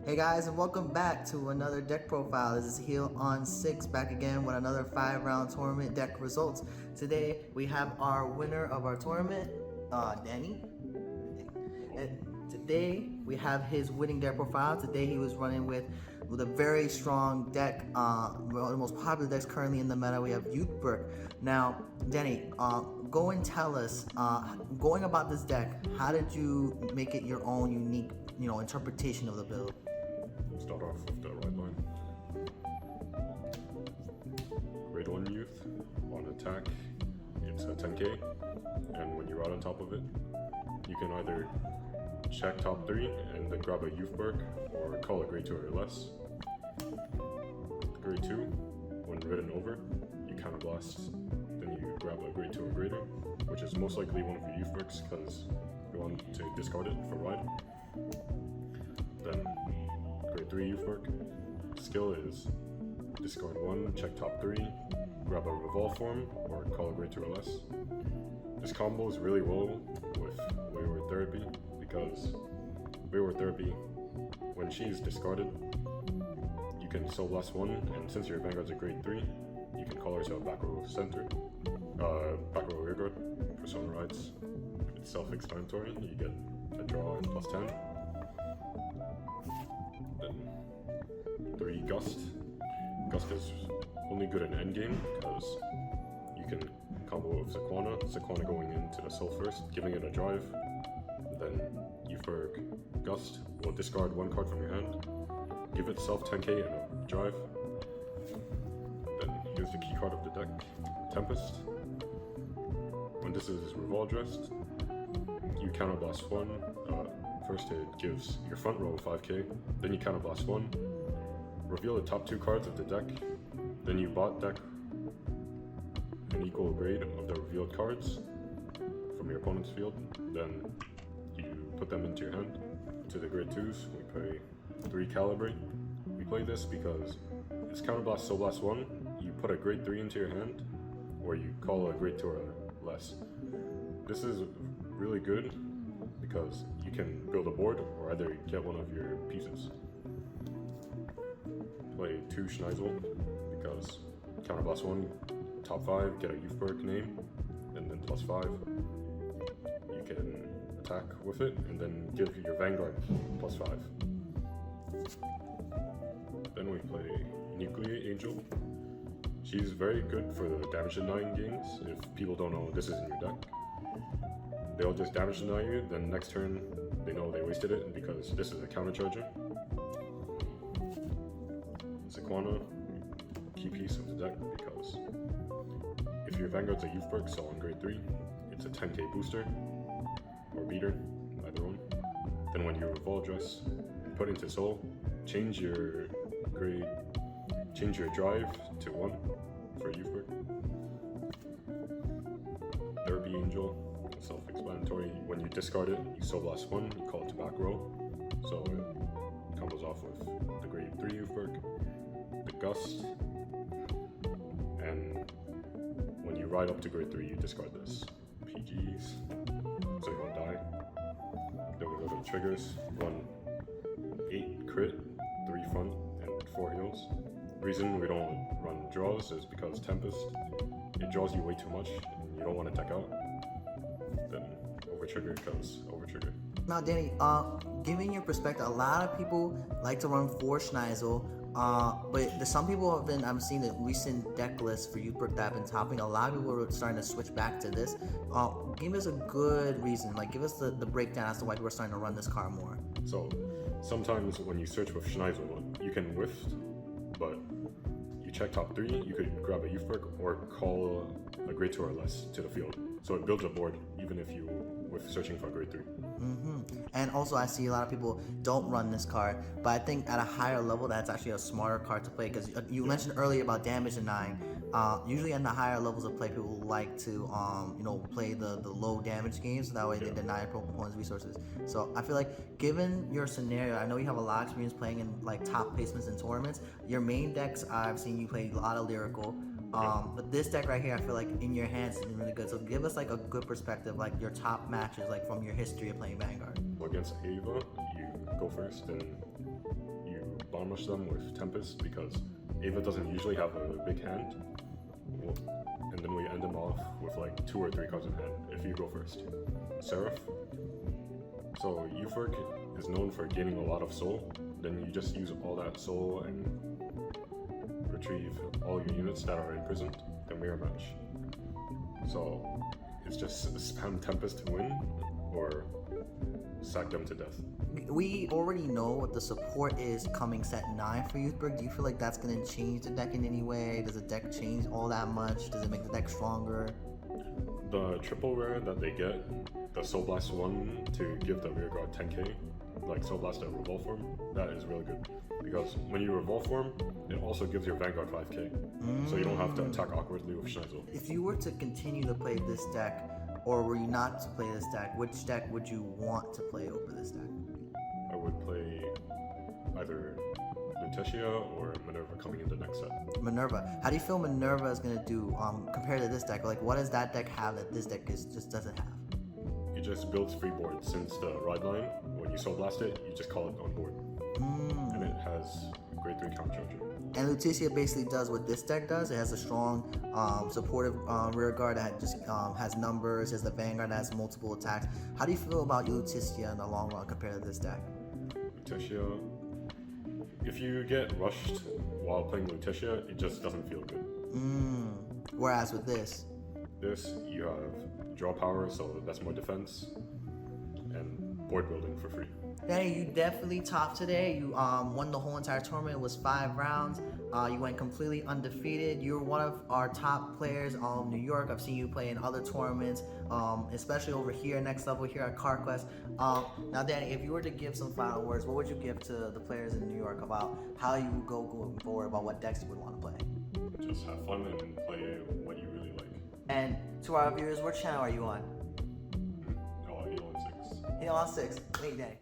Hey guys, and welcome back to another deck profile. This is Heal on 6 back again with another 5-round tournament deck results. Today we have our winner of our tournament, Danny. And today we have his winning deck profile. Today he was running with a very strong deck, one of the most popular decks currently in the meta. We have Youthberk. Now, Danny, go and tell us, going about this deck, how did you make it your own unique, interpretation of the build? Start off with the right line. Grade 1 Youth, on attack, it's a 10k, and when you're out on top of it, you can either check top 3 and then grab a Youthberk, or call a grade 2 or less. Grade 2, when ridden over, you counterblast, then you grab a grade 2 or greater, which is most likely one of your Youthberks because you want to discard it for ride. Then grade 3 Youthberk. Skill is discard 1, check top 3, grab a revolve form, or call a grade 2 or less. This combo is really well with Wayward Therapy because Wayward Therapy, when she's discarded, you can Soul Blast 1, and since your Vanguard's a grade 3, you can call her to a back row center, back row rearguard for some rides. It's self-explanatory, you get a draw and +10. Then 3 Gust. Gust is only good in endgame because you can combo with Sequana going into the soul first, giving it a drive. Then Youthberk Gust will discard 1 card from your hand, give itself 10k and a drive. Then here's the key card of the deck, Tempest. When this is revolve dressed, you counterblast 1. First it gives your front row 5k, then you counterblast 1, reveal the top 2 cards of the deck, then you bot deck an equal grade of the revealed cards from your opponent's field, then you put them into your hand. To the grade 2s, we play 3 Calibrate. We play this because it's counterblast Soul Blast 1, you put a grade 3 into your hand, or you call a grade 2 or less. This is really good because you can build a board or either get one of your pieces. Play 2 Schneisel because counterblast 1, top 5, get a Youthberk name, and then +5. You can attack with it and then give your Vanguard +5. Then we play Nuclear Angel. She's very good for the damage denying games. If people don't know this is in your deck, they'll just damage deny you, then next turn they know they wasted it because this is a counter charger. Sequana, key piece of the deck because if your Vanguard's a Youthberk, so on grade 3, it's a 10k booster or beater, either one. Then when you revolve dress, put into soul, change your drive to 1 for Youthberk. Therapy Angel, self-explanatory. When you discard it, you Soul Blast 1, you call it to back row. So it combos off with the grade 3 Youthberk, the Gust, and when you ride up to grade 3, you discard this. PGs, so you won't die. Then we go to the triggers. 1 8 crit, 3 front, and 4 heals. The reason we don't run draws is because Tempest, it draws you way too much and you don't want to deck out. Then overtrigger because overtrigger. Now, Danny, giving your perspective, a lot of people like to run 4 Schneisel, but there's some people I've seen the recent deck list for Youthberk that have been topping. A lot of people are starting to switch back to this. Give us a good reason, give us the breakdown as to why people are starting to run this card more. So sometimes when you search with Schneisel, you can whiff, but you check top 3, you could grab a Youthberk or call a grade 2 or less to the field. So it builds a board even if you with searching for a grade 3. And also I see a lot of people don't run this card, but I think at a higher level that's actually a smarter card to play because you mentioned earlier about damage denying. Usually in the higher levels of play, people like to play the low damage games, so that way they deny opponent's resources. So I feel like given your scenario, I know you have a lot of experience playing in top placements in tournaments. Your main decks, I've seen you play a lot of Lyrical. But this deck right here, I feel like in your hands has been really good. So give us a good perspective, your top matches, from your history of playing Vanguard. Against Ava, you go first, and you bottom rush them with Tempest because Ava doesn't usually have a big hand. And then we end them off with like 2 or 3 cards in hand if you go first. Seraph. So Youthberk is known for gaining a lot of soul. Then you just use all that soul and retrieve all your units that are imprisoned, the mirror match. So it's just spam Tempest to win or sack them to death. We already know what the support is coming set 9 for Youthberk. Do you feel like that's going to change the deck in any way? Does the deck change all that much? Does it make the deck stronger? The triple rare that they get, the Soul Blast 1 to give the rear guard 10k, like Soul Blast at Revolve form, that is really good. Because when you Revolve form, it also gives your Vanguard 5k. So you don't have to attack awkwardly with Schneisel. If you were to continue to play this deck, or were you not to play this deck, which deck would you want to play over this deck? I would play either Lutetia or Minerva coming in the next set. Minerva. How do you feel Minerva is going to do compared to this deck? Like, what does that deck have that this deck just doesn't have? It just builds free board since the ride line. When you Soul Blast it, you just call it on board. And it has grade 3 counter charger. And Lutetia basically does what this deck does. It has a strong, supportive rear guard that just has numbers, has the Vanguard that has multiple attacks. How do you feel about Lutetia in the long run compared to this deck? Lutetia, if you get rushed while playing Lutetia, it just doesn't feel good. Whereas with this, you have draw power, so that's more defense, and board building for free. Danny, you definitely topped today. You won the whole entire tournament. It was 5 rounds. You went completely undefeated. You're one of our top players of New York. I've seen you play in other tournaments, especially over here, next level here at CardQuest. Now, Danny, if you were to give some final words, what would you give to the players in New York about how you would go going forward, about what decks you would want to play? Just have fun and play what you really like. And to our viewers, what channel are you on? Oh, Elon 6. Elon 6. Wait, Danny.